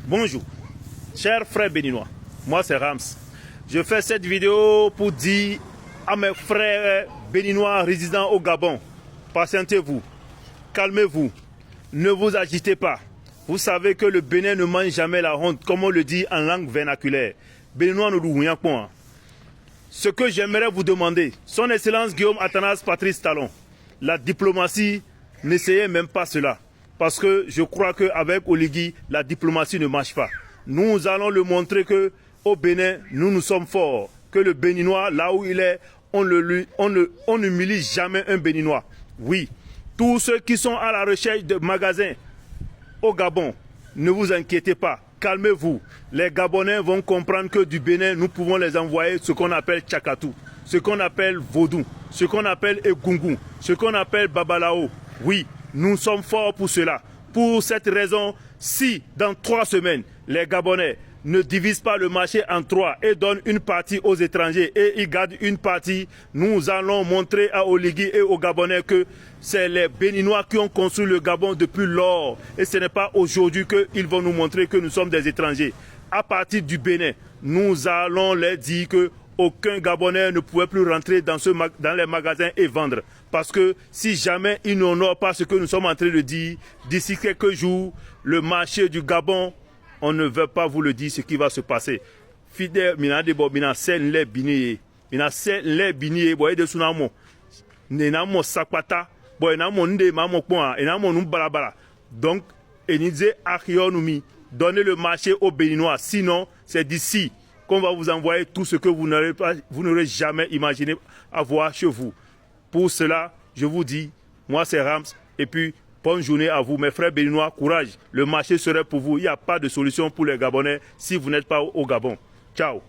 Bonjour, chers frères béninois, moi c'est Rams. Je fais cette vidéo pour dire à mes frères béninois résidant au Gabon, patientez-vous, calmez-vous, ne vous agitez pas. Vous savez que le Bénin ne mange jamais la honte, comme on le dit en langue vernaculaire. Béninois ne nous point. Ce que j'aimerais vous demander, son Excellence Guillaume Athanas Patrice Talon, la diplomatie, n'essayez même pas cela. Parce que je crois qu'avec Oligui, la diplomatie ne marche pas. Nous allons le montrer qu'au Bénin, nous sommes forts. Que le Béninois, là où il est, on n'humilie jamais un Béninois. Oui, tous ceux qui sont à la recherche de magasins au Gabon, ne vous inquiétez pas. Calmez-vous. Les Gabonais vont comprendre que du Bénin, nous pouvons les envoyer ce qu'on appelle Tchakatou, ce qu'on appelle Vaudou, ce qu'on appelle Egungun, ce qu'on appelle Babalao. Oui, nous sommes forts pour cela. Pour cette raison, si dans 3 semaines, les Gabonais ne divisent pas le marché en 3 et donnent une partie aux étrangers et ils gardent une partie, nous allons montrer à Oligui et aux Gabonais que c'est les Béninois qui ont construit le Gabon depuis lors. Et ce n'est pas aujourd'hui qu'ils vont nous montrer que nous sommes des étrangers. À partir du Bénin, nous allons leur dire que aucun Gabonais ne pouvait plus rentrer dans les magasins et vendre. Parce que si jamais ils n'honorent pas ce que nous sommes en train de dire, d'ici quelques jours, le marché du Gabon, on ne veut pas vous le dire ce qui va se passer. Fidèle, mina debo, mina sen le bini, mina sen le bini, boye de sunamo, nenamo sakwata, boye namo nde mamo point, enamo num balabala. Donc, enize akionumi, donnez le marché aux Béninois. Sinon, c'est d'ici qu'on va vous envoyer tout ce que vous n'aurez jamais imaginé avoir chez vous. Pour cela, je vous dis, moi c'est Rams, et puis bonne journée à vous, mes frères béninois, courage. Le marché serait pour vous, il n'y a pas de solution pour les Gabonais si vous n'êtes pas au Gabon. Ciao.